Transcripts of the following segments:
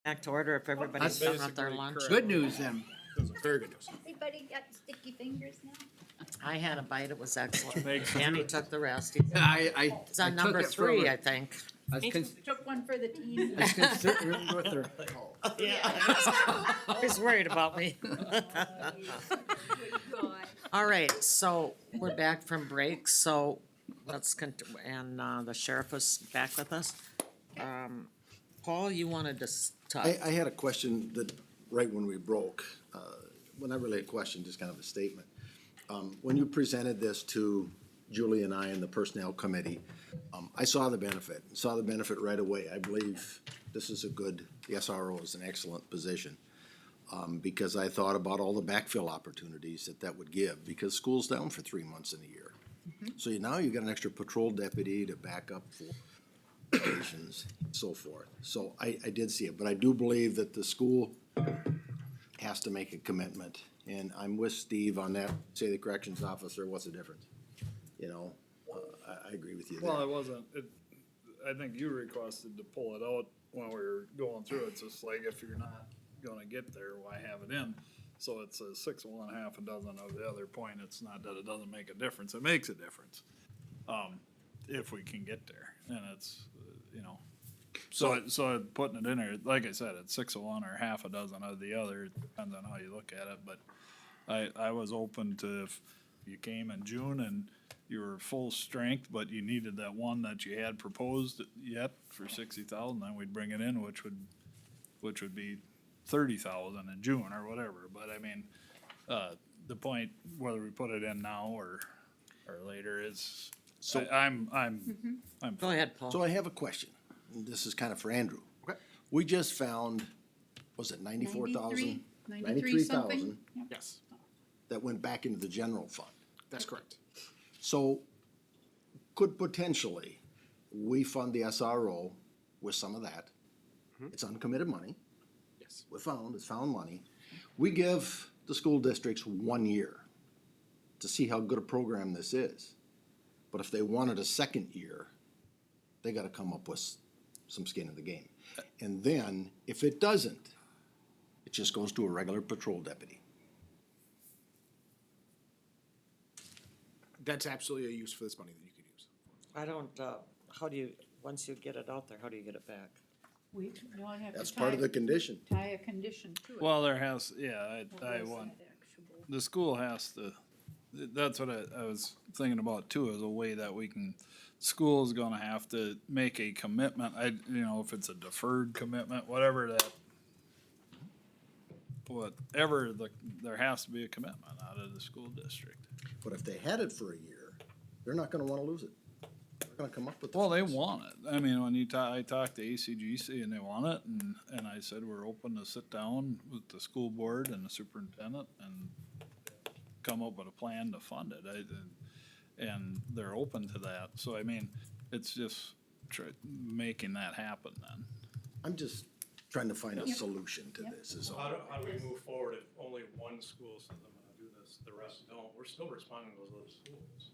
Back to order if everybody's That's done with their basically lunch. correct. Good news then. Very good news. Everybody got sticky fingers now? I had a bite, it was excellent. Makes Danny sense. took the rest. It's I on took number it from 3, her. I think. I was Took one for the team. I was concerned with her. He's worried about me. All right, so we're back from break, so let's and the sheriff is back with us. Paul, you wanted to talk? I had a question that, right when we broke, well, not really a question, just kind of a statement. When you presented this to Julie and I and the Personnel Committee, I saw the benefit right away. I believe this is the SRO is an excellent position. Because I thought about all the backfill opportunities that would give, because school's down for 3 months in a year. So now you got an extra patrol deputy to back up for stations, so forth. So I did see it, but I do believe that the school has to make a commitment. And I'm with Steve on that, say the corrections officer, what's the difference? You know, I agree with you there. Well, it wasn't, I think you requested to pull it out when we were going through it. It's just like, if you're not gonna get there, why have it in? So it's a 6 of one, half a dozen of the other. Point, it's not that it doesn't make a difference, it makes a difference. If we can get there, and it's, you know, so putting it in there, like I said, it's 6 of one or half a dozen of the other, it depends on how you look at it, but I was open to, if you came in June and you were full strength, but you needed that one that you had proposed yet for 60,000, then we'd bring it in, which would be 30,000 in June or whatever. But I mean, the point, whether we put it in now or later is, So- I'm Go ahead, Paul. So I have a question, and this is kind of for Andrew. Okay. We just found, was it 94,000? 93 something? Yes, That went back into the general fund. that's correct. So could potentially we fund the SRO with some of that? It's uncommitted money. Yes. It's found money. We give the school districts 1 year to see how good a program this is. But if they wanted a second year, they gotta come up with some skin in the game. And then, if it doesn't, it just goes to a regular patrol deputy. That's absolutely a use for this money that you could use. I don't, how do you, once you get it out there, how do you get it back? We don't have to That's part of the condition. tie a condition to it. well, there has, yeah, What I was want, that actual- the school has to, that's what I was thinking about too, is a way that we can, school's gonna have to make a commitment, if it's a deferred commitment, whatever there has to be a commitment out of the school district. But if they had it for a year, they're not gonna wanna lose it. They're gonna come up with the Well, they funds. want it. I mean, when I talked to ACGC and they want it, and I said, we're open to sit down with the school board and the superintendent and come up with a plan to fund it. And they're open to that. So, I mean, it's just making that happen then. I'm just trying to find a solution to this is all. How do we move forward if only one school says, I'm gonna do this, the rest don't? We're still responding to those other schools.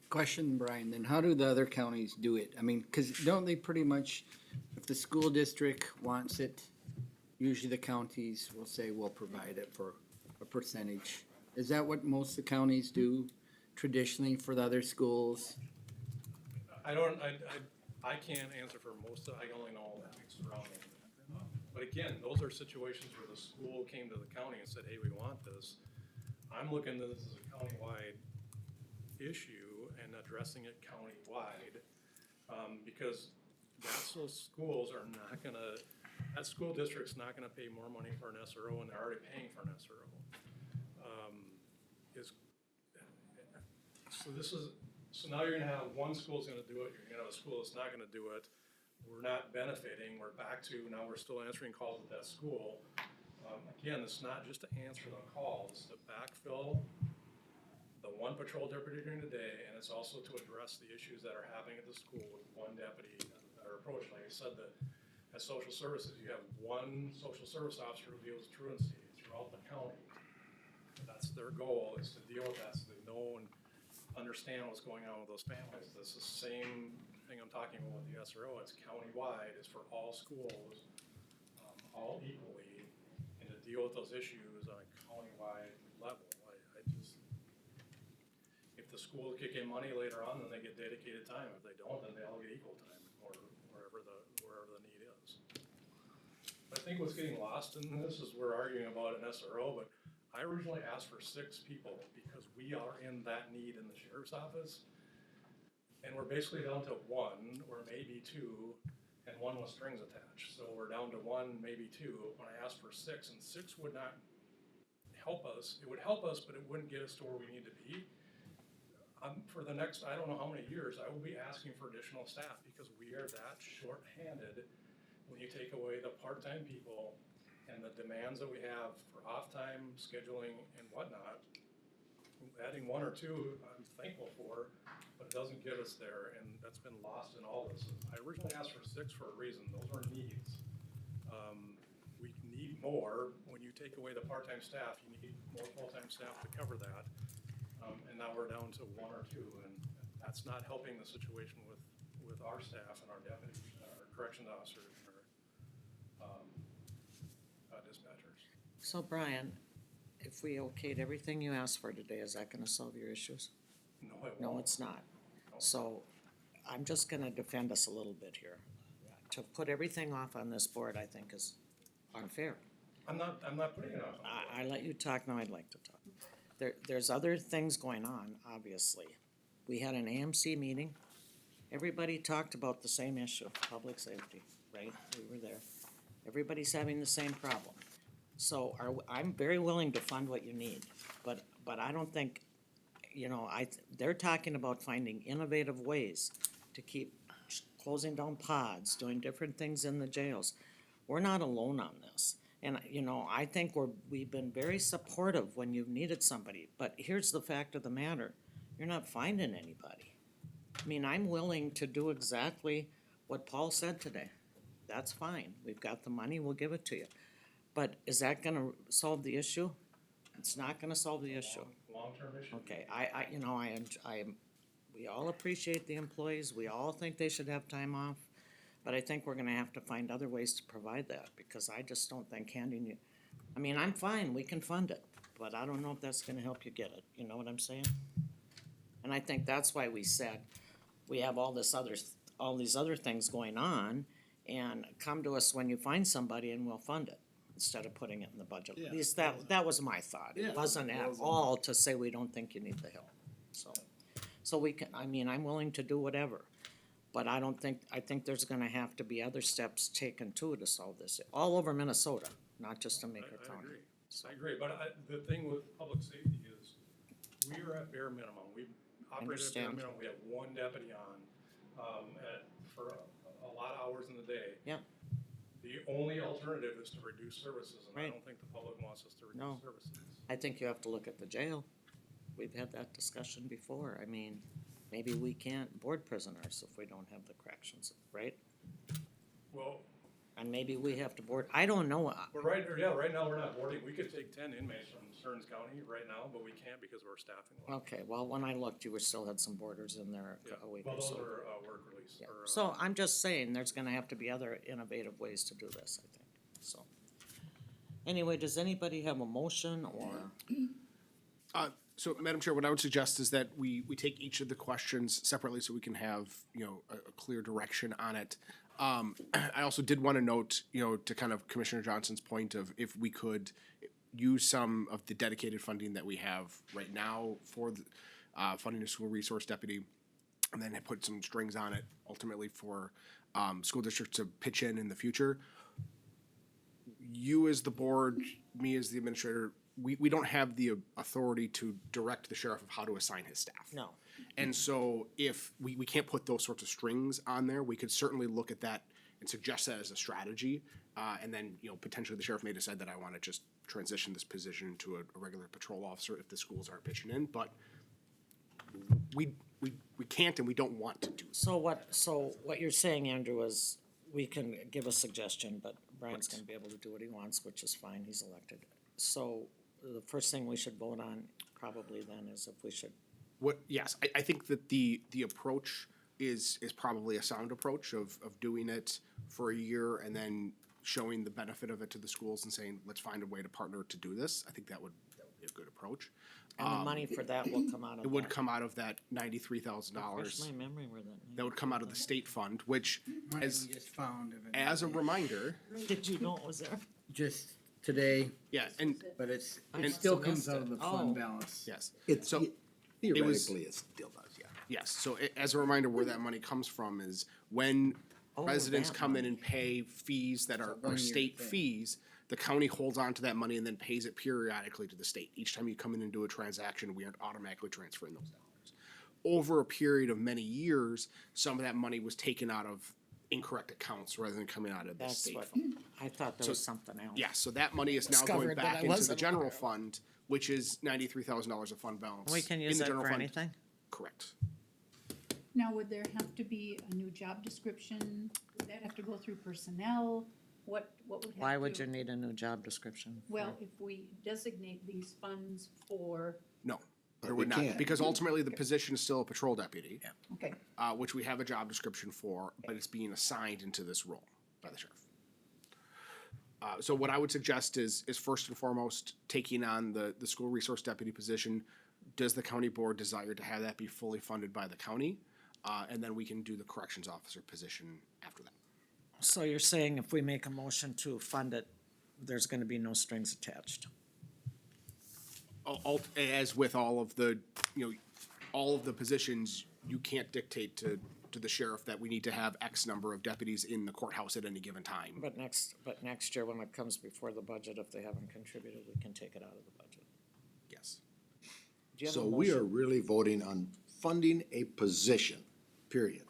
Question, Brian, then how do the other counties do it? I mean, cause don't they pretty much, if the school district wants it, usually the counties will say we'll provide it for a percentage. Is that what most of the counties do traditionally for the other schools? I can't answer for most of, I only know all the surrounding. But again, those are situations where the school came to the county and said, hey, we want this. I'm looking at this as a countywide issue and addressing it countywide. Because those schools are not gonna, that school district's not gonna pay more money for an SRO and they're already paying for an SRO. So now you're gonna have one school's gonna do it, you're gonna have a school that's not gonna do it. We're not benefiting, we're back to, now we're still answering calls at that school. Again, it's not just to answer the calls, it's to backfill the one patrol deputy during the day, and it's also to address the issues that are happening at the school with one deputy or approach. Like I said, at social services, you have one social service officer who deals with truancy throughout the county. That's their goal, is to deal with that, so they know understand what's going on with those families. This is the same thing I'm talking about with the SRO, it's countywide, it's for all schools, all equally, and to deal with those issues on a countywide level. I just, if the school kick in money later on, then they get dedicated time. If they don't, then they all get equal time, or wherever the need is. I think what's getting lost in this is we're arguing about an SRO, but I originally asked for 6 people because we are in that need in the sheriff's office. And we're basically down to 1 or maybe 2, and 1 with strings attached. So we're down to 1, maybe 2, when I asked for 6, and 6 would not help us. It would help us, but it wouldn't get us to where we need to be. For the next, I don't know how many years, I will be asking for additional staff because we are that short-handed when you take away the part-time people and the demands that we have for off-time scheduling and whatnot. Adding 1 or 2, I'm thankful for, but it doesn't get us there, and that's been lost in all this. I originally asked for 6 for a reason, those are needs. We need more. When you take away the part-time staff, you need more full-time staff to cover that. And now we're down to 1 or 2, and that's not helping the situation with our staff and our deputies, our corrections officers, and our dispatchers. So Brian, if we okayed everything you asked for today, is that gonna solve your issues? No, it No, won't. it's not. So I'm just gonna defend us a little bit here. To put everything off on this board, I think is unfair. I'm not putting it off. I let you talk, now I'd like to talk. There's other things going on, obviously. We had an AMC meeting. Everybody talked about the same issue, public safety, right? We were there. Everybody's having the same problem. So I'm very willing to fund what you need, but I don't think, they're talking about finding innovative ways to keep closing down pods, doing different things in the jails. We're not alone on this. And, I think we've been very supportive when you've needed somebody, but here's the fact of the matter, you're not finding anybody. I mean, I'm willing to do exactly what Paul said today. That's fine, we've got the money, we'll give it to you. But is that gonna solve the issue? It's not gonna solve the issue. Long-term issue. Okay, we all appreciate the employees, we all think they should have time off, but I think we're gonna have to find other ways to provide that, because I just don't think handing you, I'm fine, we can fund it, but I don't know if that's gonna help you get it, you know what I'm saying? And I think that's why we said, we have all these other things going on, and come to us when you find somebody and we'll fund it, instead of putting it in the budget. At least that was my thought. It wasn't at all to say we don't think you need the help, so we can, I'm willing to do whatever. But I think there's gonna have to be other steps taken too to solve this, all over Minnesota, not just in Maker I County. agree. I agree, but the thing with public safety is, we are at bare minimum. We operate at bare Understand. minimum. We have 1 deputy on, for a lot of hours in the day. Yeah. The only alternative is to reduce services, and I Right. don't think the public wants us to No. reduce services. I think you have to look at the jail. We've had that discussion before. Maybe we can't board prisoners if we don't have the corrections, right? Well, And maybe we have to board, I don't know. right now, we're not boarding. We could take 10 inmates from Stearns County right now, but we can't because we're staffing low. Okay, well, when I looked, you still had some boarders in there Yeah, a week well, or those so. are, work release. Yeah. or, So I'm just saying, there's gonna have to be other innovative ways to do this, I think, so. Anyway, does anybody have a motion or, So, Madam Chair, what I would suggest is that we take each of the questions separately so we can have, a clear direction on it. I also did want to note, to kind of Commissioner Johnson's point of if we could use some of the dedicated funding that we have right now for the, funding a school resource deputy, and then put some strings on it ultimately for school districts to pitch in the future. You as the board, me as the administrator, we don't have the authority to direct the sheriff of how to assign his staff. no, And so if we can't put those sorts of strings on there, we could certainly look at that and suggest that as a strategy. And then, potentially the sheriff may decide that I want to just transition this position to a regular patrol officer if the schools aren't pitching in, but we can't and we don't want to do that. so what you're saying, Andrew, is we can give a suggestion, but Brian's gonna be able to do what he wants, which is fine, he's elected. So the first thing we should vote on probably then is if we should Yes, I think that the approach is probably a sound approach of doing it for a year and then showing the benefit of it to the schools and saying, let's find a way to partner to do this. I think that would be a good approach. And the money for that will come out of It would that. come out of that $93,000. Refresh my memory where That would come out of the state fund, which, Mine as, we just found of it. as a reminder, Did you know it was there? Just today, yeah, and, but it And still so comes missed out of it. the fund Oh. balance. yes. It's, So, theoretically, it still does, yeah. yes, so as a reminder, where that money comes from is when Oh, residents that come in money. and pay fees that are one-year state thing. fees, the county holds on to that money and then pays it periodically to the state. Each time you come in and do a transaction, we aren't automatically transferring those dollars. Over a period of many years, some of that money was taken out of incorrect accounts rather than coming out of the That's state what, fund. I thought there was something else. Yeah, so that money is now going Discovered that I back into the wasn't general aware of. fund, which is $93,000 of fund balance. We can in use the that general for fund. anything? Correct. Now, would there have to be a new job description? Would that have to go through personnel? What would have to? Why would you need a new job description? Well, if we designate these funds for, No, there we would not, can't. because ultimately the position is still a patrol deputy. okay, Which we have a job description for, but it's being assigned into this role by the sheriff. So what I would suggest is first and foremost, taking on the school resource deputy position. Does the county board desire to have that be fully funded by the county? And then we can do the corrections officer position after that. So you're saying if we make a motion to fund it, there's gonna be no strings attached? As with all of the, all of the positions, you can't dictate to the sheriff that we need to have X number of deputies in the courthouse at any given time. But next year, when it comes before the budget, if they haven't contributed, we can take it out of the budget. Yes. Do you have a So we are motion? really voting on funding a position, period.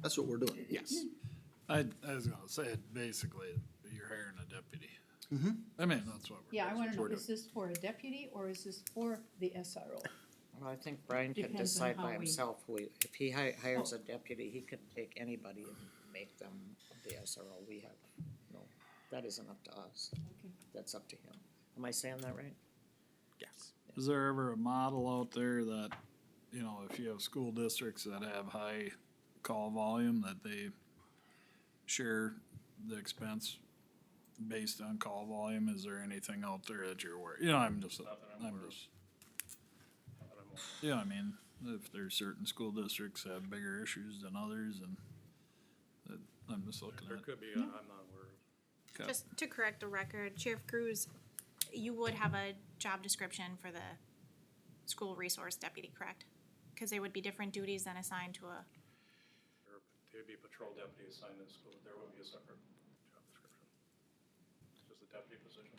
That's what we're doing. Yes. I was gonna say, basically, you're hiring a deputy. I mean, that's what we're. yeah, I wanna know, we're is this for a deputy or is this for the SRO? Well, I think Brian can Depends on decide how by we- himself if he hires a deputy, he can take anybody and make them the SRO. We have, no, that isn't up to us. Okay. That's up to him. Am I saying that right? Yes. Is there ever a model out there that, if you have school districts that have high call volume, that they share the expense based on call volume? Is there anything out there that you're aware, I'm just, Not that I'm aware of. But I'm- yeah, I mean, if there's certain school districts that have bigger issues than others and that, I'm just looking There at. could be, I'm not aware of. Okay. Just to correct the record, Sheriff Cruz, you would have a job description for the school resource deputy, correct? Because there would be different duties than assigned to a, They'd be patrol deputy assigned to the school, there would be a separate job description. Just a deputy position.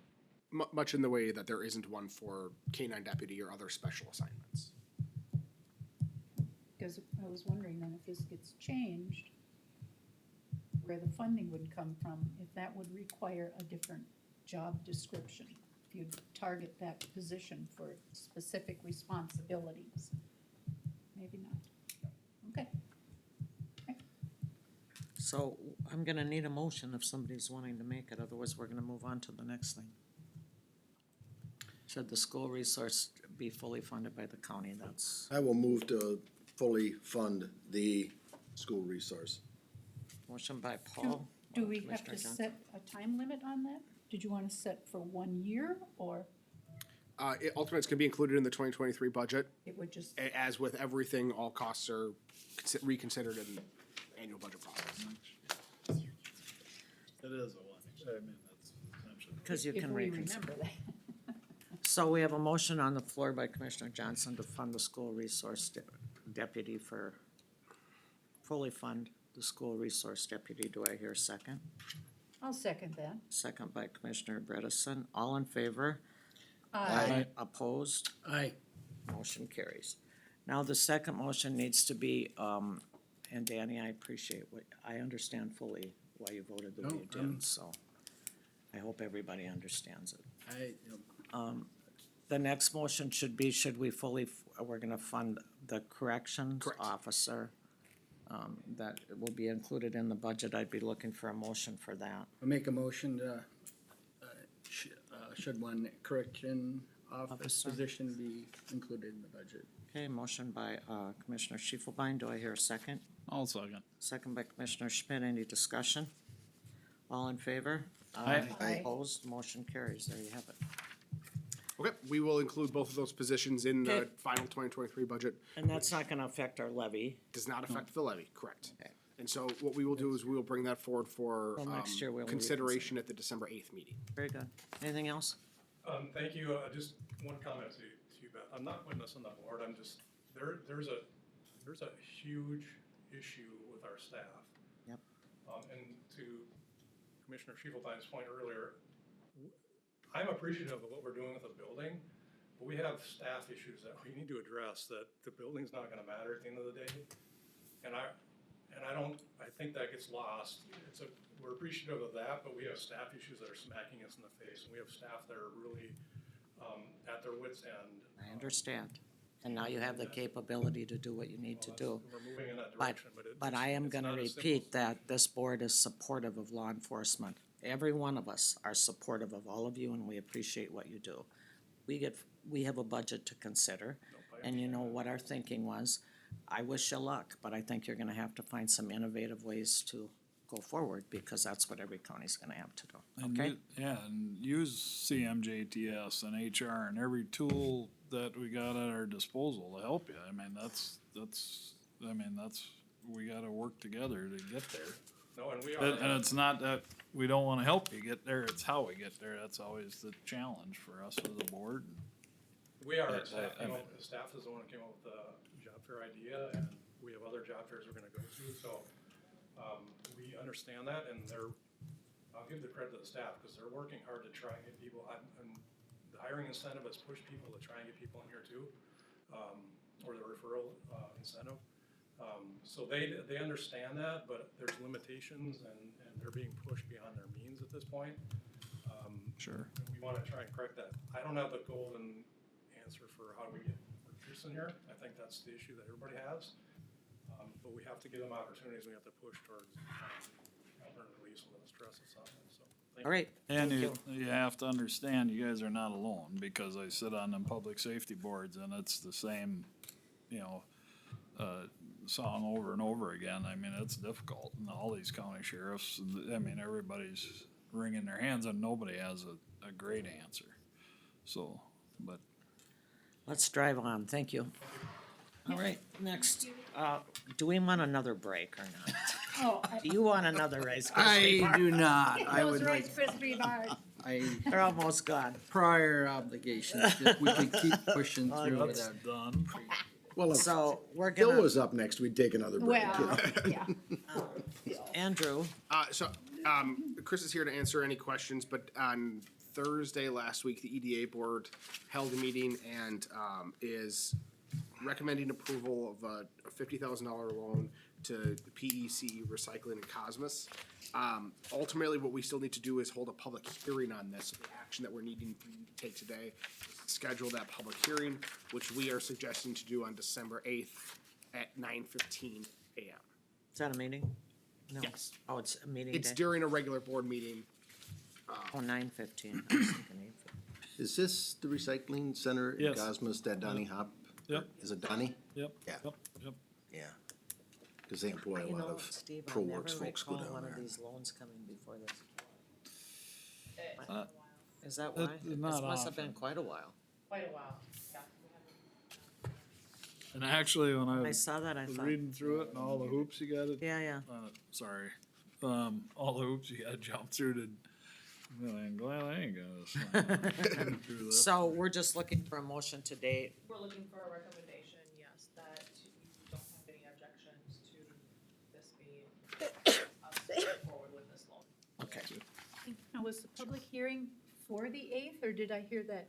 Much in the way that there isn't one for K-9 deputy or other special assignments. Cause I was wondering then if this gets changed, where the funding would come from, if that would require a different job description. If you'd target that position for specific responsibilities. Maybe not. Okay. So I'm gonna need a motion if somebody's wanting to make it, otherwise we're gonna move on to the next thing. Should the school resource be fully funded by the county? That's I will move to fully fund the school resource. motion by Paul. Do we have Commissioner to Johnson. set a time limit on that? Did you wanna set for 1 year, or Alternates can be included in the 2023 budget. it would just, As with everything, all costs are reconsidered in the annual budget process. It is a one, I mean, that's essentially. Cause you if can we reconsider. remember that? So we have a motion on the floor by Commissioner Johnson to fund the school resource deputy for, fully fund the school resource deputy. Do I hear a second? I'll second that. Second by Commissioner Bredesen. All in favor? Aye. Opposed? Aye. Motion carries. Now, the second motion needs to be, and Danny, I appreciate I understand fully why you voted the way you did, so I hope everybody understands it. The next motion should be, we're gonna fund the corrections Correct. officer. That will be included in the budget. I'd be looking for a motion for that. I'll make a motion to, should one correction officer Officer. position be included in the budget? Okay, motion by, Commissioner Shifelbein, do I hear a second? I'll second. Second by Commissioner Schmidt, any discussion? All in favor? Aye. Aye. Opposed, motion carries, there you have it. Okay, we will include both of those positions in the Okay. final 2023 budget. And that's not gonna affect our levy. Does not affect the levy, correct. Okay. And so what we will do is we will bring that forward for Well, next year we'll consideration at the December 8th meeting. Very good. Anything else? Thank you, just one comment to you, Beth, I'm not putting this on the board, I'm just, there's a huge issue with our staff. Yep. And to Commissioner Schiefelstein's point earlier, I'm appreciative of what we're doing with the building, but we have staff issues that we need to address, that the building's not gonna matter at the end of the day. And I think that gets lost. We're appreciative of that, but we have staff issues that are smacking us in the face, and we have staff that are really, at their wits' end. I understand. And now you have the capability to do what you need to do. We're moving in that But, direction, but but I am it's gonna not as simple repeat as- that this board is supportive of law enforcement. Every one of us are supportive of all of you, and we appreciate what you do. We have a budget to consider, and you know what our thinking was. I wish you luck, but I think you're gonna have to find some innovative ways to go forward, because that's what every county's gonna have to do, And okay? and use CMJTS and HR and every tool that we got at our disposal to help you. I mean, that's, we gotta work together to get there. No, and we And are, it's not that we don't wanna help you get there, it's how we get there. That's always the challenge for us as a board. we are, I- staff, I- the staff is the one who came up with the job fair idea, and we have other job fairs we're gonna go to, so, we understand that, and I'll give the credit to the staff, cause they're working hard to try and get people, and the hiring incentive has pushed people to try and get people in here too, or the referral, incentive. So they understand that, but there's limitations, and they're being pushed beyond their means at this point. Sure. And we wanna try and correct that. I don't have the golden answer for how do we get recruits in here. I think that's the issue that everybody has. But we have to give them opportunities, we have to push towards, helping release some of the stress that's on them, so. thank All you. right, And thank you, you. you have to understand, you guys are not alone, because I sit on them public safety boards and it's the same, song over and over again. I mean, it's difficult, and all these county sheriffs, I mean, everybody's wringing their hands and nobody has a great answer. So, but Let's drive on, thank you. All right, next, do we want another break or not? Oh, Do you want another Rice Krispie I bar? do not. I those would Rice like, Krispie bars. They're almost gone. prior obligations, if we could keep pushing through that's without. done. Well, if So we're Bill gonna, was up next, we'd take another break. Well, yeah. Andrew, Chris is here to answer any questions, but on Thursday last week, the EDA board held a meeting and is recommending approval of a $50,000 loan to PEC Recycling and Cosmos. Ultimately, what we still need to do is hold a public hearing on this. The action that we're needing to take today is schedule that public hearing, which we are suggesting to do on December 8th at 9:15 a.m. is that a meeting? No. Yes. Oh, it's a meeting It's day? during a regular board meeting. Oh, 9:15. I was thinking 8:15. Is this the recycling center in Yes. Cosmos that Donnie Hop? Yep. Is it Donnie? Yep. Yeah. Yep. Yeah. Cause they employ a You lot know, of Steve, I pro never works folks go recall down one of there. these loans coming before this. Uh, Is that why? This not must have been often. quite a while. Quite a while, yeah. And actually, when I I was saw that, I thought, reading through it and all the hoops you gotta, yeah. sorry, all the hoops you gotta jump through to, well, I'm glad I ain't gonna through this. So we're just looking for a motion today. We're looking for a recommendation, yes, that you don't have any objections to this being, us moving forward with this loan. Okay. Now, was the public hearing for the 8th, or did I hear that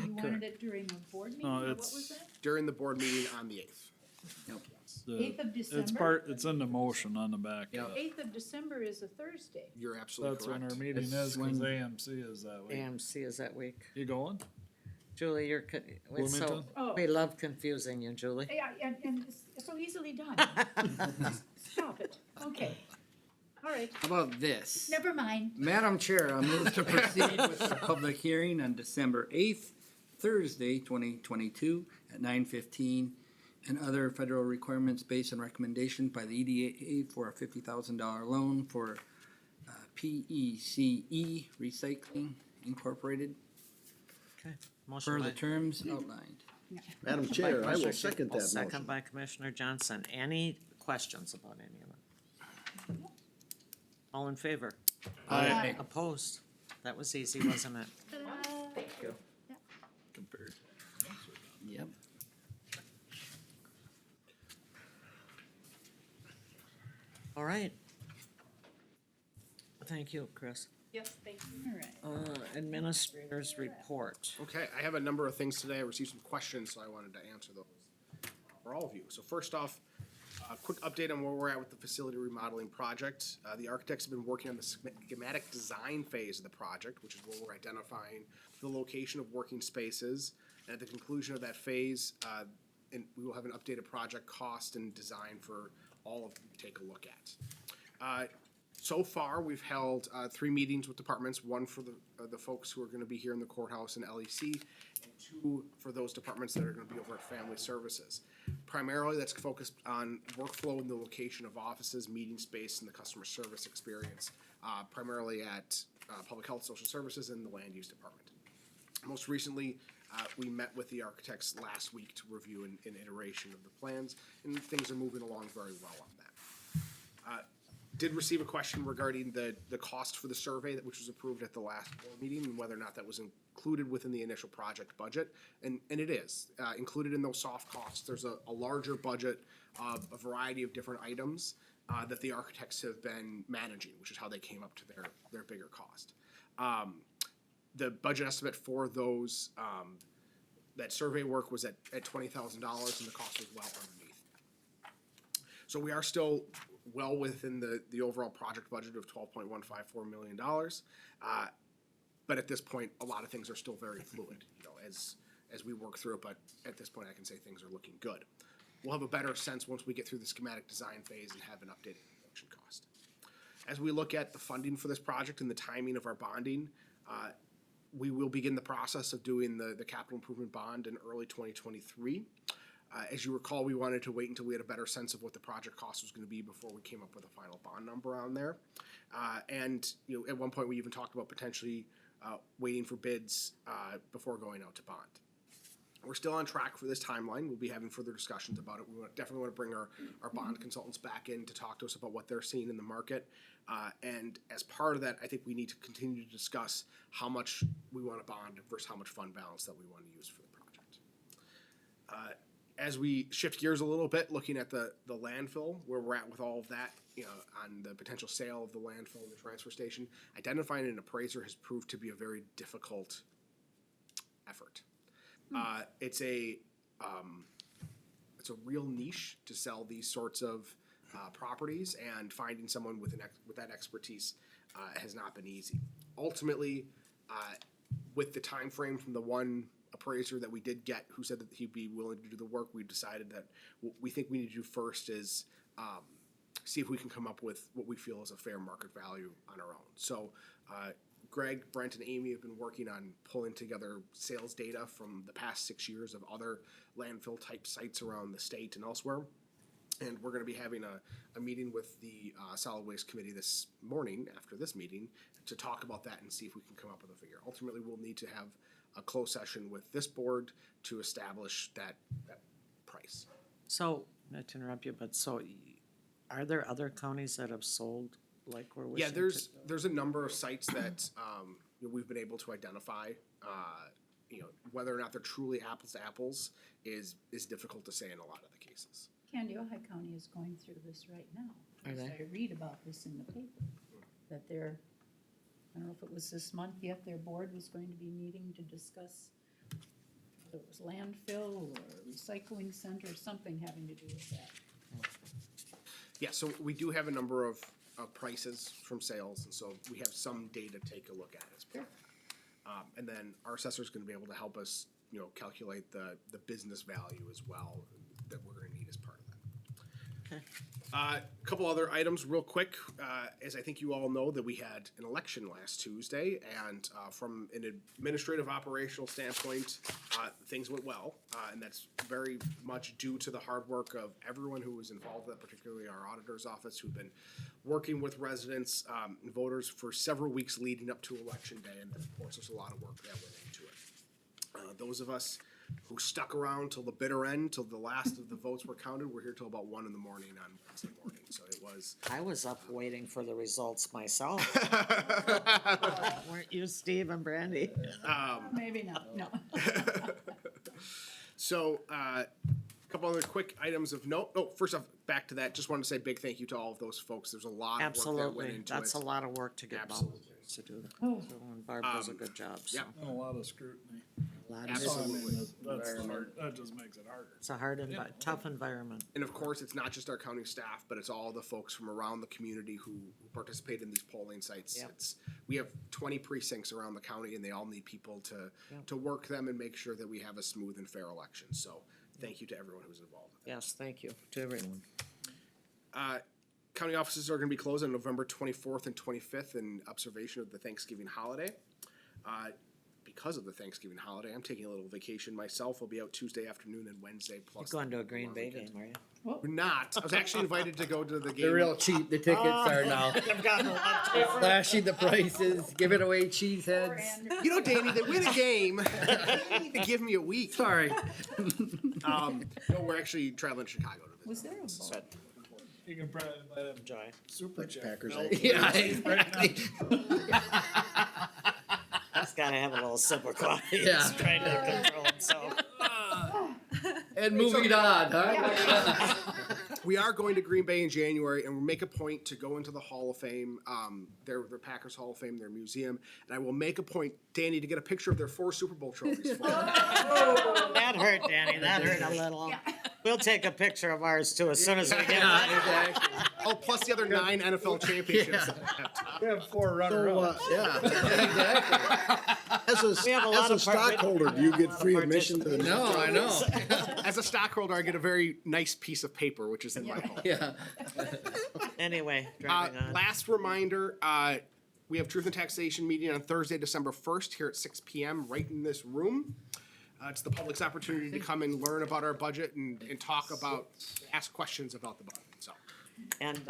you wanted it during a board meeting, or what it's- was that? During the board meeting on the 8th. The- 8th of It's December? it's in the motion on the back. Yep. 8th of December is a Thursday. You're absolutely That's when correct. our meeting is, That's cause when- AMC is that week. AMC is that week. You going? Julie, you're, it's so, Bloomington? Oh. we love confusing you, Julie. Yeah, and it's so easily done. Stop it. Okay. All right, How about this? never mind. Madam Chair, I move to proceed with the public hearing on December 8th, Thursday, 2022, at 9:15 and other federal requirements based on recommendation by the EDA for a $50,000 loan for PECE Recycling Incorporated Okay, motion per by. the terms outlined. Madam motion by Chair, I will Commissioner second Ki- that Second motion. by Commissioner Johnson. Any questions about any of it? All in favor? Aye. Opposed? That was easy, wasn't it? Compared. Yep. All right. Thank you, Chris. Yes, thank you. All right. Administrators report. Okay, I have a number of things today. I received some questions, so I wanted to answer those for all of you. So first off, a quick update on where we're at with the facility remodeling project. The architects have been working on the schematic design phase of the project, which is where we're identifying the location of working spaces. And at the conclusion of that phase, and we will have an updated project cost and design for all of you to take a look at. So far, we've held 3 meetings with departments, one for the folks who are gonna be here in the courthouse and LEC, and 2 for those departments that are gonna be over at Family Services. Primarily, that's focused on workflow and the location of offices, meeting space, and the customer service experience, primarily at Public Health, Social Services, and the Land Use Department. Most recently, we met with the architects last week to review an iteration of the plans, and things are moving along very well on that. Did receive a question regarding the cost for the survey which was approved at the last board meeting, and whether or not that was included within the initial project budget, and it is. Included in those soft costs, there's a larger budget of a variety of different items that the architects have been managing, which is how they came up to their bigger cost. The budget estimate for those, that survey work was at $20,000, and the cost was well underneath. So we are still well within the overall project budget of $12.154 million. But at this point, a lot of things are still very fluid, as we work through it, but at this point, I can say things are looking good. We'll have a better sense once we get through the schematic design phase and have an updated construction cost. As we look at the funding for this project and the timing of our bonding, we will begin the process of doing the capital improvement bond in early 2023. As you recall, we wanted to wait until we had a better sense of what the project cost was gonna be before we came up with a final bond number on there. And, at one point, we even talked about potentially waiting for bids before going out to bond. We're still on track for this timeline. We'll be having further discussions about it. We definitely want to bring our bond consultants back in to talk to us about what they're seeing in the market. And as part of that, I think we need to continue to discuss how much we want to bond versus how much fund balance that we want to use for the project. As we shift gears a little bit, looking at the landfill, where we're at with all of that, on the potential sale of the landfill and the transfer station, identifying an appraiser has proved to be a very difficult effort. It's a real niche to sell these sorts of properties, and finding someone with that expertise has not been easy. Ultimately, with the time frame from the one appraiser that we did get, who said that he'd be willing to do the work, we decided that what we think we need to do first is see if we can come up with what we feel is a fair market value on our own. So Greg, Brent, and Amy have been working on pulling together sales data from the past 6 years of other landfill type sites around the state and elsewhere. And we're gonna be having a meeting with the Solid Waste Committee this morning after this meeting to talk about that and see if we can come up with a figure. Ultimately, we'll need to have a closed session with this board to establish that price. So, not to interrupt you, but are there other counties that have sold like we're wishing Yeah, to? there's a number of sites that we've been able to identify. Whether or not they're truly apples to apples is difficult to say in a lot of the cases. Candiota County is going through this right now. Are they? I read about this in the paper, that they're, I don't know if it was this month yet, their board was going to be meeting to discuss whether it was landfill or recycling center, something having to do with that. Yeah, so we do have a number of prices from sales, and so we have some data to take a look at as part of that. And then our assessor's gonna be able to help us, calculate the business value as well that we're gonna need as part of that. Okay. Couple other items real quick. As I think you all know, that we had an election last Tuesday, and from an administrative operational standpoint, things went well. And that's very much due to the hard work of everyone who was involved, particularly our auditor's office, who've been working with residents and voters for several weeks leading up to election day. And of course, there's a lot of work that went into it. Those of us who stuck around till the bitter end, till the last of the votes were counted, we're here till about 1 a.m. on Wednesday morning. So it was. I was up waiting for the results myself. Weren't you, Steve and Brandy? Maybe not, no. So, a couple other quick items of note. Oh, first off, back to that, just wanted to say big thank you to all of those folks. There's a lot of work that went Absolutely. into That's a it. lot of work to get Absolutely. volunteers to do that. Oh. So, and Barb does a good job, so. Yep. And a lot of scrutiny. a lot of- Absolutely. That's the hard, that just makes it harder. It's a hard, tough environment. And of course, it's not just our county staff, but it's all the folks from around the community who participate in these polling sites. Yep. We have 20 precincts around the county, and they all need people to work them and make sure that we have a smooth and fair election. So thank you to everyone who's involved. Yes, thank you to everyone. County offices are going to be closed on November 24th and 25th in observation of the Thanksgiving holiday. Because of the Thanksgiving holiday, I'm taking a little vacation myself. I'll be out Tuesday afternoon and Wednesday You're plus. going to a the Green long Bay weekend. game, are you? We're not. I was actually invited to go to the game. They're real cheap, the tickets are now. I've gotten a lot cheaper. Slashing the prices, giving away cheese heads. You know, Danny, they win a game. They need to give me a week. Sorry. No, we're actually traveling to Chicago to visit. Was there a vote? You can probably buy them Joy. super chat. Packers, belt. Yeah, exactly. He's gotta have a little sip of coffee. Yeah. He's trying to control himself. And moving on, huh? We are going to Green Bay in January, and we'll make a point to go into the Hall of Fame, their Packers Hall of Fame, their museum, and I will make a point, Danny, to get a picture of their 4 Super Bowl trophies for them. That hurt, Danny, that hurt a little. We'll take a picture of ours too as soon as we get out. Exactly. Oh, plus the other 9 NFL championships. We have 4 runner-ups. Yeah. We have a lot As a of stockholder, do you get free admission to the? No, I know. As a stockholder, I get a very nice piece of paper, which is in my home. Yeah. Anyway, driving on. Last reminder, we have Truth and Taxation meeting on Thursday, December 1st here at 6 p.m. right in this room. It's the public's opportunity to come and learn about our budget and talk about, ask questions about the budget, so. And,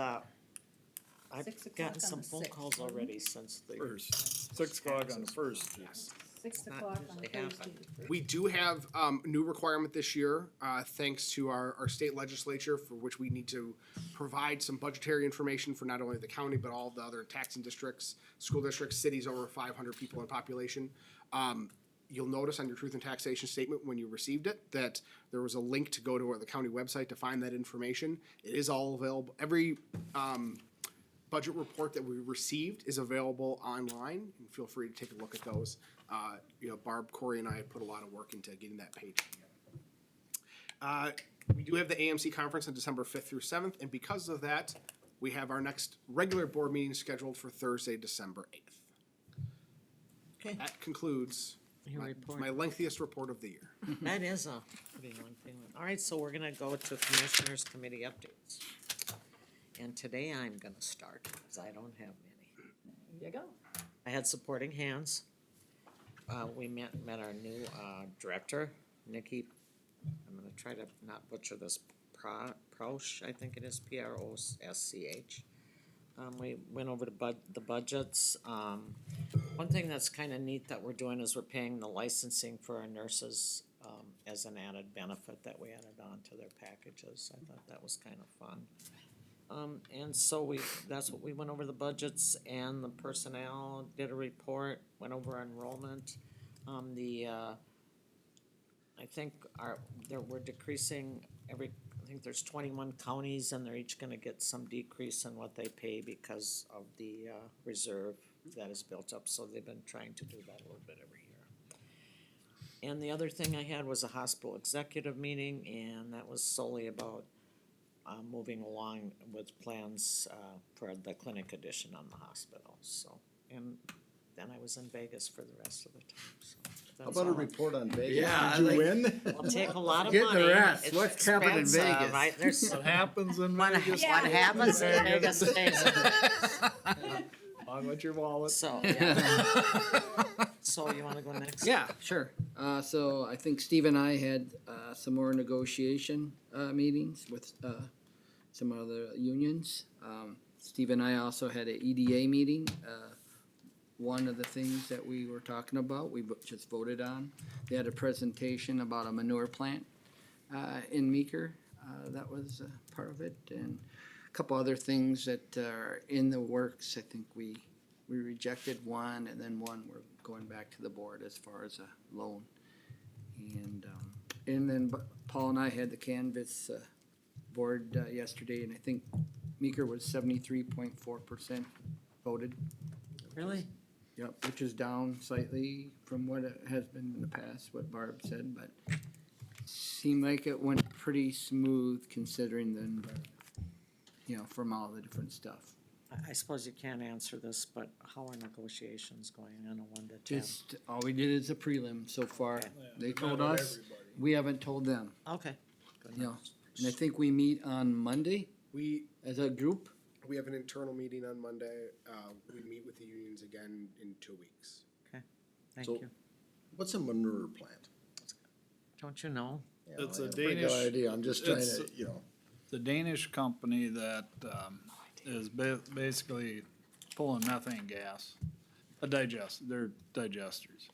I've 6 o'clock gotten on some the phone 6th, calls wasn't it? already since the. First, 6 o'clock on the first. Yes. 6 not o'clock on usually Thursday. happen. We do have a new requirement this year, thanks to our state legislature, for which we need to provide some budgetary information for not only the county, but all the other taxing districts, school districts, cities over 500 people in population. You'll notice on your Truth and Taxation statement when you received it, that there was a link to go to the county website to find that information. It is all available. Every budget report that we received is available online, and feel free to take a look at those. Barb, Corey, and I put a lot of work into getting that page together. We do have the AMC conference on December 5th through 7th, and because of that, we have our next regular board meeting scheduled for Thursday, December 8th. Okay, That concludes your my report. lengthiest report of the year. That is a pretty lengthy one. All right, so we're gonna go to Commissioners Committee updates. And today I'm gonna start, because I don't have many. There you go. I had supporting hands. We met our new, director, Nikki, I'm gonna try to not butcher this, Proush, I think it is, P-R-O-S-C-H. We went over the budgets. One thing that's kinda neat that we're doing is we're paying the licensing for our nurses, as an added benefit that we added on to their packages. I thought that was kinda fun. And so that's what we went over the budgets, and the personnel did a report, went over enrollment. I think we're decreasing I think there's 21 counties, and they're each gonna get some decrease in what they pay because of the, reserve that is built up, so they've been trying to do that a little bit every year. And the other thing I had was a hospital executive meeting, and that was solely about moving along with plans for the clinic addition on the hospital, so. And then I was in Vegas for the rest of the time, so. How that's about a all. report on Vegas? Yeah, Did you like- win? It'll take a lot of Get the money. rest. It's What's happening in expensive. Vegas? There's What happens in what Vegas? happens in Vegas stays in Vegas. On with your wallet. So, yeah. So you wanna go next? Yeah, sure. So I think Steve and I had, some more negotiation, meetings with, some other unions. Steve and I also had a EDA meeting. One of the things that we were talking about, just voted on. They had a presentation about a manure plant, in Meeker. That was part of it, and a couple other things that are in the works. I think we rejected one, and then one we're going back to the board as far as a loan. And then Paul and I had the Canvas board yesterday, and I think Meeker was 73.4% voted. Really? Yep, which is down slightly from what it has been in the past, what Barb said, but seemed like it went pretty smooth considering from all the different stuff. I suppose you can't answer this, but how are negotiations going on a 1 to 10? Just, all we did is a prelim so far. Okay. They told us, we haven't told them, Okay. Good Yeah. enough. and I think we meet on Monday We, as a group. we have an internal meeting on Monday. We meet with the unions again in 2 weeks. Thank So- you. What's a manure plant? Don't you know? Yeah, It's I a have pretty good Danish- idea, I'm just trying it's- to, The Danish company that, is basically pulling methane gas, they're digesters.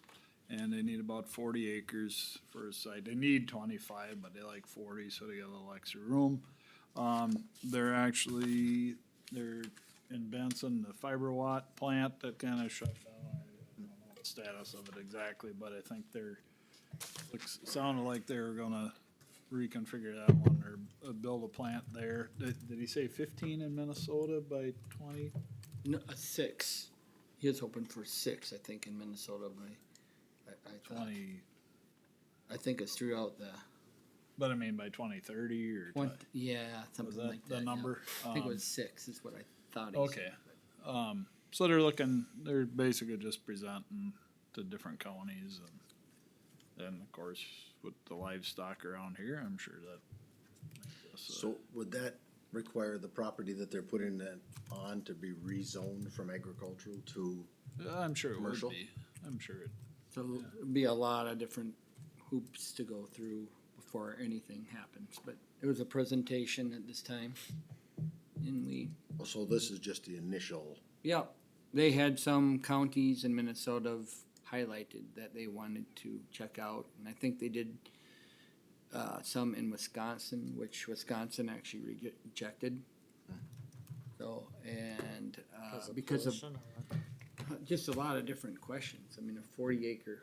And they need about 40 acres for a site. They need 25, but they like 40, so they got a little extra room. They're in Benson, the fiber watt plant that kinda shut down. I don't know the status of it exactly, but I think sounded like they were gonna reconfigure that one or build a plant there. Did he say 15 in Minnesota by 20? No, 6. He was hoping for 6, I think, in Minnesota, but I thought, 20, I think it's throughout the, but I mean by 2030 or yeah, was something that like that. the yeah. number? I think it was 6 is what I thought he said. Okay. So they're basically just presenting to different counties and of course with the livestock around here, I'm sure that. so would that require the property that they're putting that on to be rezoned from agricultural to? I'm sure it would Commercial? be. I'm sure it. So it'd be a lot of different hoops to go through before anything happens, but it was a presentation at this time. And So this is just the initial, they had some counties in Minnesota highlighted that they wanted to check out, and I think they did some in Wisconsin, which Wisconsin actually rejected. So, and because of pollution or what? just a lot of different questions. I mean, a 40-acre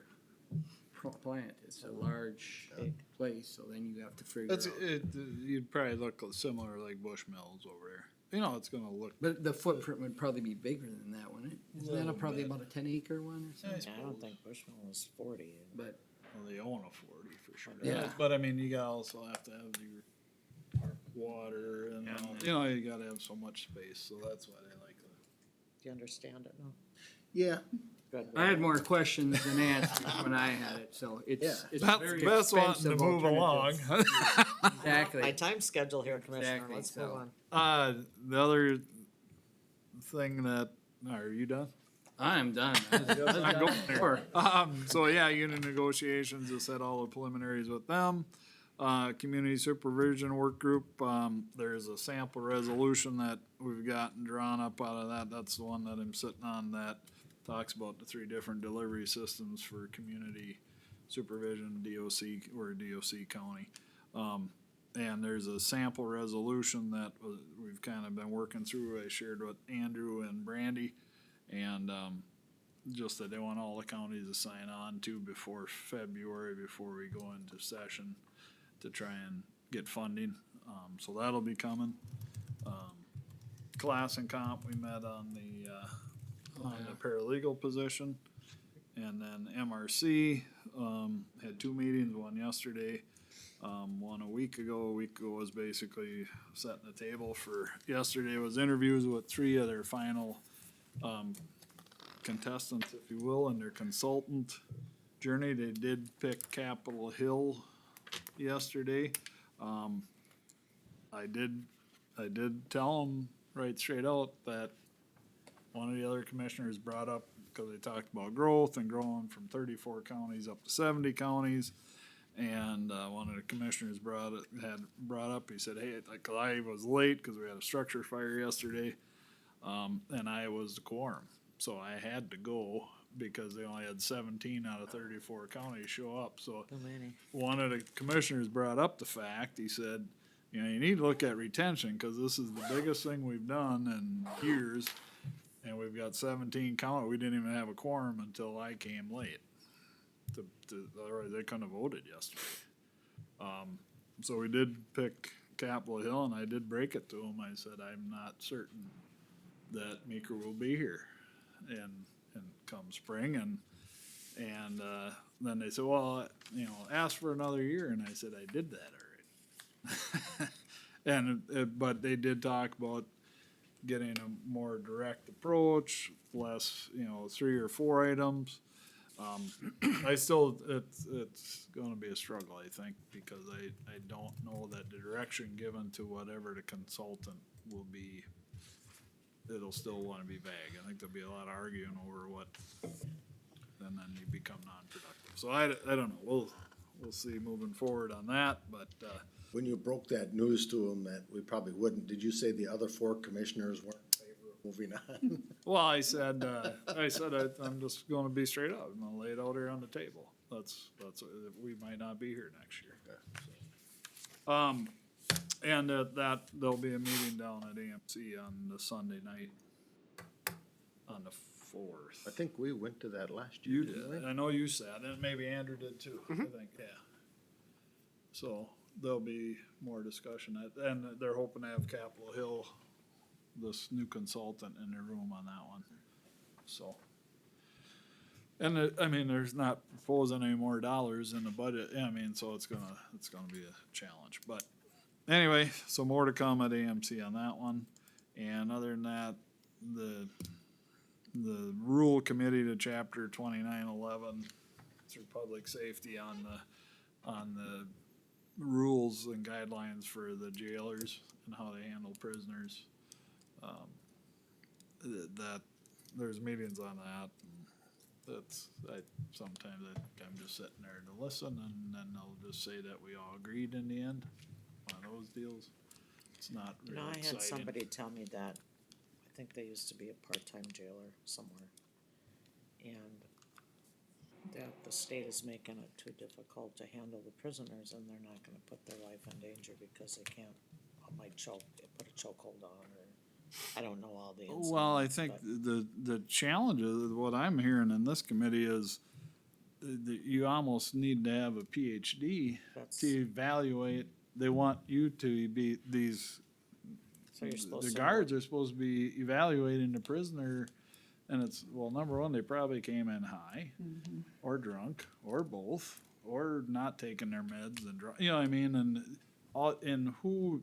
plant is a large place, so then you have to figure out. You'd probably look similar like Bush Mills over there. It's gonna look. But the footprint would probably be bigger than that, wouldn't it? Isn't that Little probably bit. about a 10-acre one or something? Yeah, I don't think Bushmill was 40. But, Well, they own a 40 for sure. Yeah. But I mean, you also have to have your park water and, you gotta have so much space, so that's why they like it. Do you understand it now? yeah, Good. I had more questions than answers when I had it, so it's very Best wanting to expensive move along. alternative. My Exactly. time schedule here, Commissioner, Exactly, let's move so- on. The other thing that, are you done? I'm done. Not going there. So yeah, union negotiations, just had all the preliminaries with them. Community supervision work group, there's a sample resolution that we've gotten drawn up out of that. That's the one that I'm sitting on that talks about the 3 different delivery systems for community supervision, DOC, or DOC county. And there's a sample resolution that we've kind of been working through. I shared with Andrew and Brandy. And, just that they want all the counties to sign on to before February, before we go into session to try and get funding. So that'll be coming. Class and comp, we met on the paralegal position. And then MRC, had 2 meetings, one yesterday, one a week ago was basically setting the table for, yesterday was interviews with 3 of their final, contestants, if you will, in their consultant journey. They did pick Capitol Hill yesterday. I did tell them right straight out that one of the other commissioners brought up, because they talked about growth and growing from 34 counties up to 70 counties. And one of the commissioners had brought up, he said, hey, like, I was late because we had a structure fire yesterday, and I was the quorum. So I had to go because they only had 17 out of 34 counties show up. So Too many. one of the commissioners brought up the fact, he said, you know, you need to look at retention, because this is the biggest thing we've done in years. And we've got 17 we didn't even have a quorum until I came late. Otherwise they couldn't have voted yesterday. So we did pick Capitol Hill, and I did break it to him. I said, I'm not certain that Meeker will be here and come spring, and then they said, well, you know, ask for another year, and I said, I did that already. But they did talk about getting a more direct approach, less, you know, 3 or 4 items. It's gonna be a struggle, I think, because I don't know that the direction given to whatever the consultant will be, it'll still wanna be vague. I think there'll be a lot of arguing over what, and then you become non-productive. So I don't know, we'll see moving forward on that, but, When you broke that news to them that we probably wouldn't, did you say the other 4 commissioners weren't in favor of moving on? well, I said I'm just gonna be straight up. I'm gonna lay it out here on the table. That's, we might not be here next year. And that, there'll be a meeting down at AMC on the Sunday night, on the 4th. I think we went to that last year. You didn't did, we? I know you said, and maybe Andrew did too, I think, yeah. So, there'll be more discussion, and they're hoping to have Capitol Hill, this new consultant, in their room on that one, so. And I mean, there's not proposing any more dollars in the budget, I mean, so it's gonna be a challenge, but anyway, so more to come at AMC on that one. And other than that, the rule committee to chapter 2911 through public safety on the rules and guidelines for the jailers and how they handle prisoners. That there's meetings on that. Sometimes I'm just sitting there to listen, and then they'll just say that we all agreed in the end. One of those deals. It's not You really know, I exciting. had somebody tell me that, I think they used to be a part-time jailer somewhere. And that the state is making it too difficult to handle the prisoners, and they're not gonna put their life in danger because they can't, put a chokehold on, or, I don't know all the ins and Well, I outs, think but the challenge of what I'm hearing in this committee is that you almost need to have a PhD That's, to evaluate. They want you to be so you're supposed to. the guards are supposed to be evaluating the prisoner, and it's, well, number one, they probably came in high, or drunk, or both, or not taking their meds and you know what I mean, and who,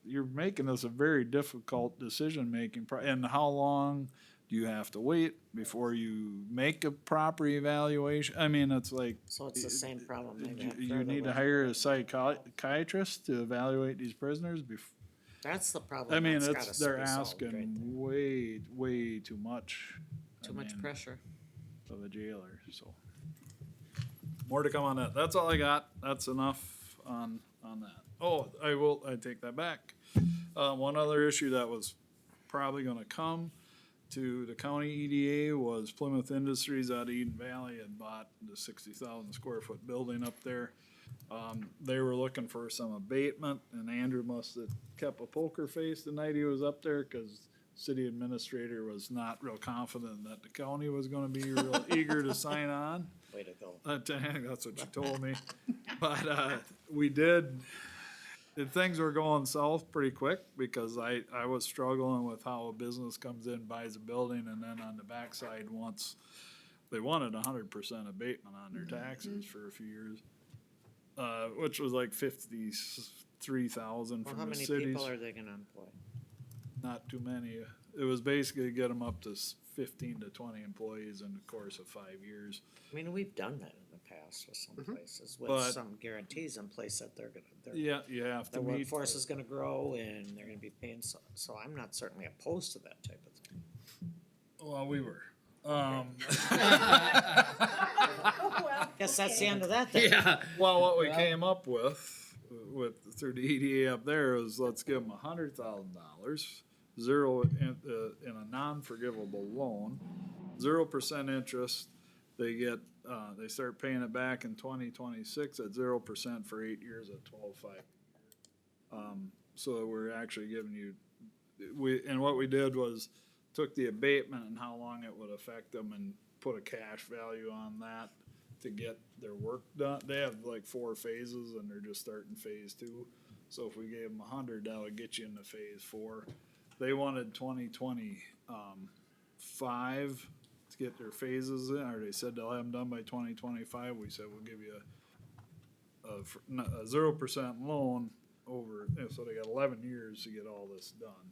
you're making this a very difficult decision-making, and how long do you have to wait before you make a proper evaluation? I mean, it's like, So it's the same problem they've had you further need to with- hire a psychiatrist to evaluate these prisoners That's the problem. I mean, that's gotta they're be solved right asking there. way too much. Too I much mean, pressure. of a jailer, so. More to come on that. That's all I got. That's enough on that. Oh, I take that back. One other issue that was probably gonna come to the county EDA was Plymouth Industries out of Eden Valley had bought the 60,000 square foot building up there. They were looking for some abatement, and Andrew must have kept a poker face the night he was up there, cause city administrator was not real confident that the county was gonna be real eager to sign on. Way to go. That's what you told me. But, we did, things were going south pretty quick, because I was struggling with how a business comes in, buys a building, and then on the backside wants, they wanted 100% abatement on their taxes for a few years. Which was like 53,000 Well, how from the many cities. people are they gonna employ? Not too many. It was basically get them up to 15 to 20 employees in the course of 5 years. I mean, we've done that in the past with some places, with But- some guarantees in place that they're gonna, Yeah, you have the to meet. workforce is gonna grow and they're gonna be paying, so I'm not certainly opposed to that type of thing. Well, we were. Guess that's the end of that then. Well, what we came up with through the EDA up there is let's give them $100,000, zero in a non-forgivable loan, 0% interest. They get, they start paying it back in 2026 at 0% for 8 years at 12.5. So we're actually giving you, and what we did was took the abatement and how long it would affect them and put a cash value on that to get their work done. They have like 4 phases and they're just starting phase 2. So if we gave them 100, that would get you into phase 4. They wanted 2025 to get their phases in, or they said they'll have them done by 2025. We said we'll give you a 0% loan over, so they got 11 years to get all this done.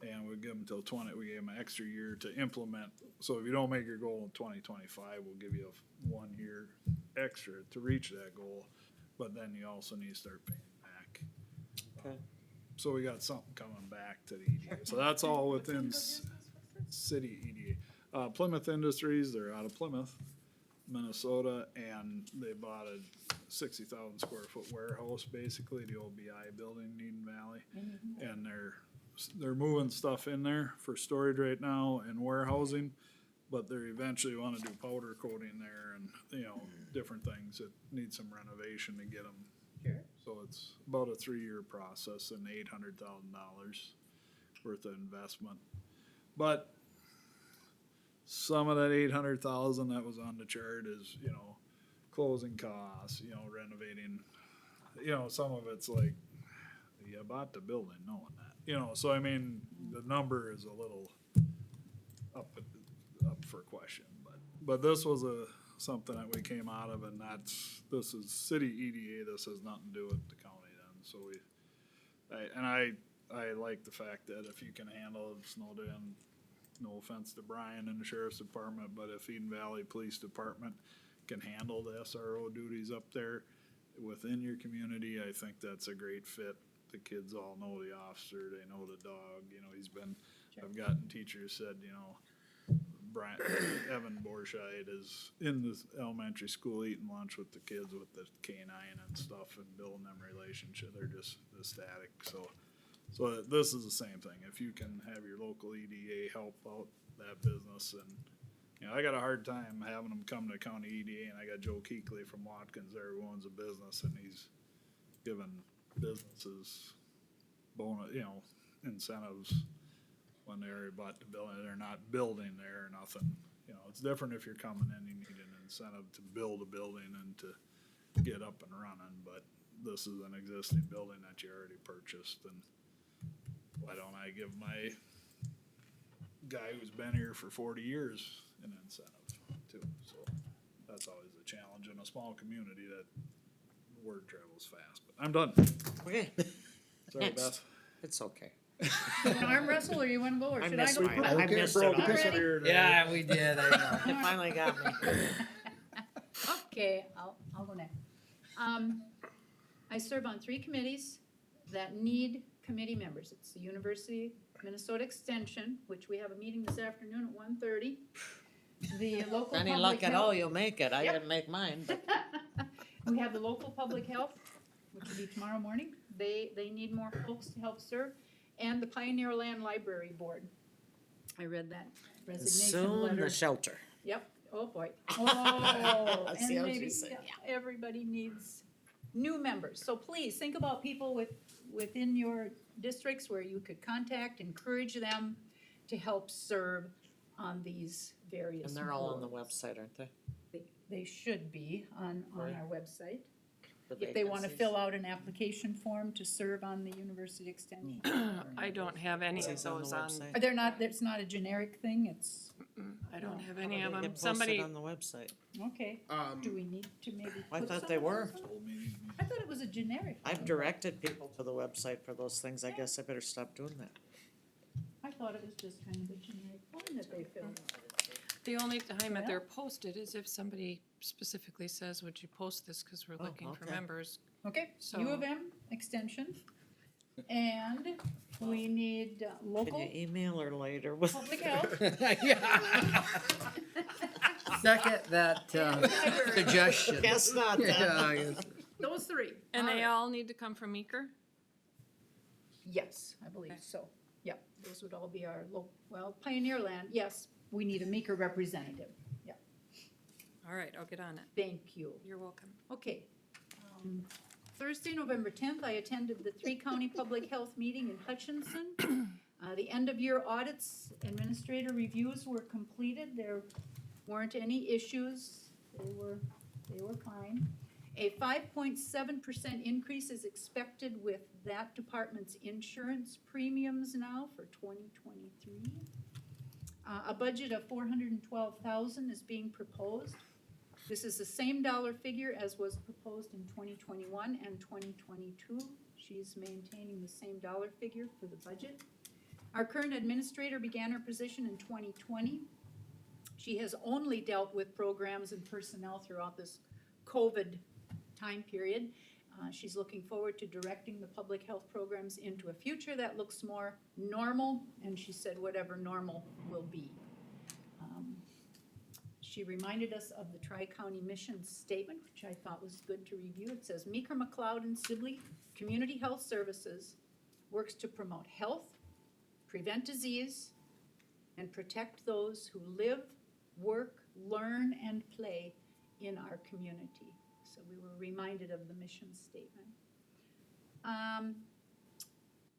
And we give them till 20, we gave them an extra year to implement. So if you don't make your goal in 2025, we'll give you a 1 year extra to reach that goal. But then you also need to start paying back. Okay. So we got something coming back to the EDA. So that's all within city EDA. Plymouth Industries, they're out of Plymouth, Minnesota, and they bought a 60,000 square foot warehouse, basically, the old BI building in Eden Valley. And they're moving stuff in there for storage right now and warehousing, but they eventually wanna do powder coating there and, different things that need some renovation to get them. Sure. So it's about a 3-year process and $800,000 worth of investment. But some of that 800,000 that was on the chart is, closing costs, renovating, some of it's like, you bought the building knowing that. So I mean, the number is a little up for question, but this was something that we came out of, and this is city EDA, this has nothing to do with the county then, so I like the fact that if you can handle Snowden, no offense to Brian and the sheriff's department, but if Eden Valley Police Department can handle the SRO duties up there within your community, I think that's a great fit. The kids all know the officer, they know the dog, I've gotten teachers said, Brian, Evan Borscheid is in the elementary school eating lunch with the kids with the K-9 and stuff and building them relationships, they're just ecstatic, so this is the same thing, if you can have your local EDA help out that business and, I got a hard time having them come to county EDA, and I got Joe Keekley from Watkins there who owns a business, and he's given businesses bonus, incentives when they already bought the building, they're not building there or nothing. It's different if you're coming in, you need an incentive to build a building and to get up and running, but this is an existing building that you already purchased, and why don't I give my guy who's been here for 40 years an incentive too? So that's always a challenge in a small community that word travels fast, but I'm done. Okay, Sorry, Next. Beth. it's okay. You wanna arm wrestle or you wanna go or I should I missed go? mine. I missed it. Broke all. this here today. Yeah, we did, I know. It finally got me. Okay, I'll go next. I serve on 3 committees that need committee members. It's the University of Minnesota Extension, which we have a meeting this afternoon at 1:30. The local Any public luck at health- all, you'll make it. I Yep. didn't make mine, but We have the local public health, which will be tomorrow morning. They need more folks to help serve. And the Pioneer Land Library Board. I read that resignation soon letter. the shelter. Yep, oh boy. Oh, See and what she maybe, said. everybody needs new members. So please, think about people within your districts where you could contact, encourage them to help serve on these various And they're all on the boards. website, aren't they? They should be on Right. our website. The If they wanna vacancies? fill out an application form to serve on the University Extension. I don't have any of It's on the those on, website. They're not, it's not a generic thing, it's, I don't have How any do of they them. get posted Somebody, on the website. okay. Do we need to maybe I put thought they some of were. those on? Old meeting. I thought it was a generic. I've one. directed people to the website for those things. I guess I better stop doing that. I thought it was just kind of a generic form that they filled out. The only time that Yeah. they're posted is if somebody specifically says, would you post this, cause we're Oh, looking for okay. members. Okay, So- U of M extension. And we need Can local you email her later with? public health. Second that, suggestion. Guess not then. Yeah, I guess. Those three. And they Alright. all need to come from Meeker? Yes, I believe so. Yep, those would all be our well, Pioneer Land, yes, we need a Meeker representative. Yep, All right, I'll get on it. thank you. You're welcome. Okay. Thursday, November 10th, I attended the three-county public health meeting in Hutchinson. The end-of-year audits, administrator reviews were completed. There weren't any issues. They were fine. A 5.7% increase is expected with that department's insurance premiums now for 2023. A budget of $412,000 is being proposed. This is the same dollar figure as was proposed in 2021 and 2022. She's maintaining the same dollar figure for the budget. Our current administrator began her position in 2020. She has only dealt with programs and personnel throughout this COVID time period. She's looking forward to directing the public health programs into a future that looks more normal, and she said whatever normal will be. She reminded us of the Tri-County Mission Statement, which I thought was good to review. It says, Meeker, McLeod, and Sibley Community Health Services works to promote health, prevent disease, and protect those who live, work, learn, and play in our community. So we were reminded of the mission statement.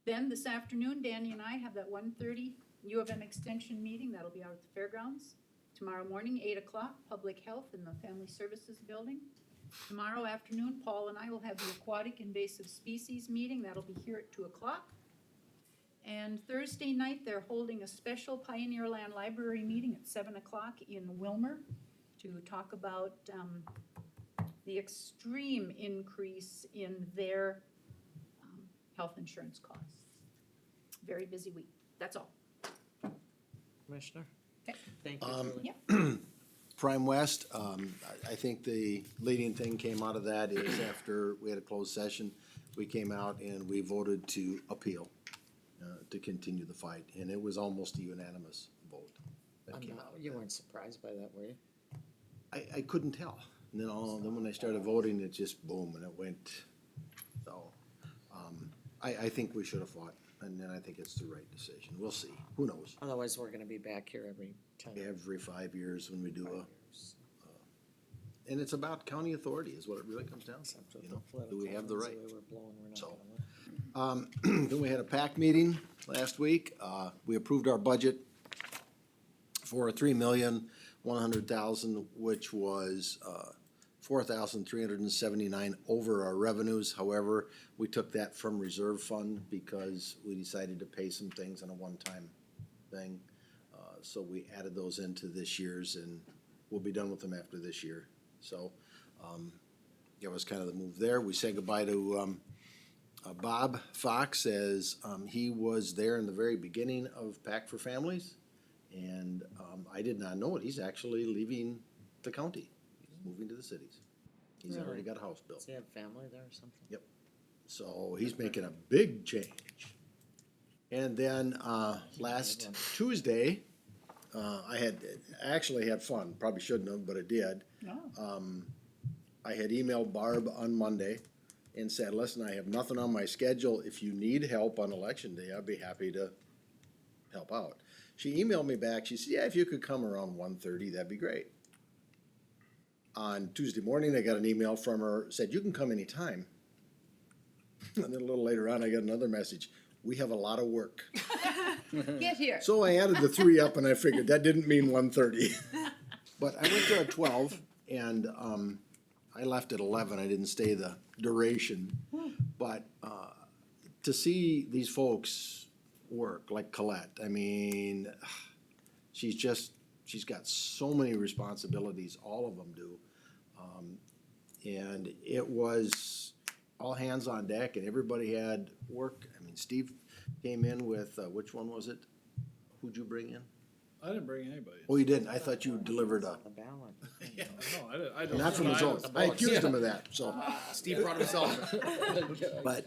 Then this afternoon, Danny and I have that 1:30 U of M extension meeting. That'll be out at the fairgrounds. Tomorrow morning, 8 o'clock, Public Health in the Family Services Building. Tomorrow afternoon, Paul and I will have the Aquatic Invasive Species meeting. That'll be here at 2 o'clock. And Thursday night, they're holding a special Pioneer Land Library meeting at 7 o'clock in Wilmer to talk about the extreme increase in their health insurance costs. Very busy week. That's all. Commissioner? Okay. Thank you, Julie. Yeah. Prime West, I think the leading thing came out of that is after we had a closed session, we came out and we voted to appeal, to continue the fight, and it was almost a unanimous vote that came out. You weren't surprised by that, were you? I couldn't tell, and then when I started voting, it just boom, and it went, so, I think we should have fought, and then I think it's the right decision, we'll see, who knows? Otherwise, we're gonna be back here every time. Every 5 years when we do 5 a, years. and it's about county authority is what it really comes down to, Except with you the know, political do we have the winds right? way we're blowing, we're not So. gonna win. Then we had a PAC meeting last week. We approved our budget for $3,100,000, which was $4,379 over our revenues. However, we took that from reserve fund because we decided to pay some things on a one-time thing. So we added those into this year's, and we'll be done with them after this year. So that was kind of the move there. We said goodbye to Bob Fox, as he was there in the very beginning of PAC for Families, and I did not know it. He's actually leaving the county. He's moving to the cities. He's Really? already got a house built. Does he have family there or something? Yep. So he's making a big change. And then last Tuesday, I actually had fun. Probably shouldn't have, but I did. No. I had emailed Barb on Monday and said, listen, I have nothing on my schedule. If you need help on election day, I'd be happy to help out. She emailed me back. She said, yeah, if you could come around 1:30, that'd be great. On Tuesday morning, I got an email from her, said, you can come anytime. And then a little later on, I got another message. We have a lot of work. Get here. So I added the 3 up and I figured that didn't mean 1:30. But I went there at 12 and I left at 11. I didn't stay the duration. But to see these folks work, like Colette, I mean, she's got so many responsibilities, all of them do. And it was all hands on deck and everybody had work. I mean, Steve came in with, which one was it? Who'd you bring in? I didn't bring anybody. Oh, you didn't? I thought you delivered a, The ballot. Yeah, no, I don't. not from his own. I accused him of that, so. Steve brought himself. But,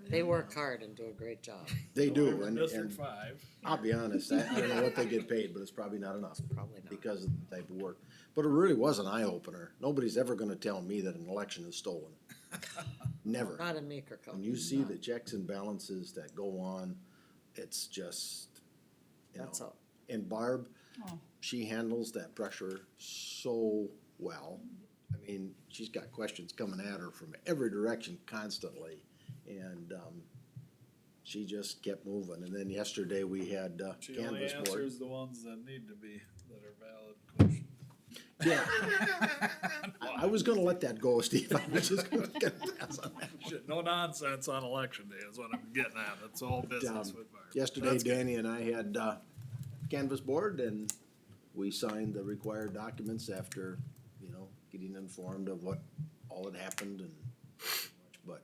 They work hard and do a great job, they do, We're in and District 5. I'll be honest, I don't know what they get paid, but it's probably not enough. probably not. Because of the type of work. But it really was an eye-opener. Nobody's ever gonna tell me that an election is stolen. Never. Not in Meeker When County. you see the checks and balances that go on, it's just, you know. That's all. And Barb, Oh. she handles that pressure so well. I mean, she's got questions coming at her from every direction constantly. And, she just kept moving. And then yesterday we had, She only canvas board. answers the ones that need to be, that are valid questions. Yeah. I was gonna let that go, Steve. I was just gonna pass on that. Shit, no nonsense on election day is what I'm getting at. It's all business with Barb. Yesterday, That's good. Danny and I had, canvas board and we signed the required documents after, you know, getting informed of what all had happened and but,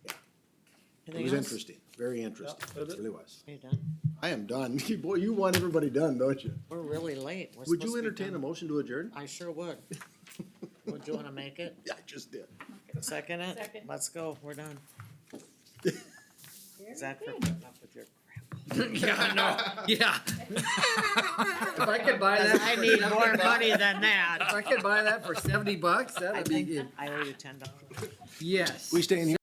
yeah, it Anything was else? interesting, very interesting. Yeah, It really was. Are you done? I am done. Boy, you want everybody done, don't you? We're really late. We're Would supposed you to be entertain a done. motion to adjourn? I sure would. Would you wanna make it? Yeah, I just did. Second it? Second. Let's go, we're done. Is that for putting up with your crap? Yeah, no, yeah. If I could buy that. I for need 70 more bucks- money than that. If I could buy that for $70, I that'd be think good. I owe you $10. Yes. We staying here?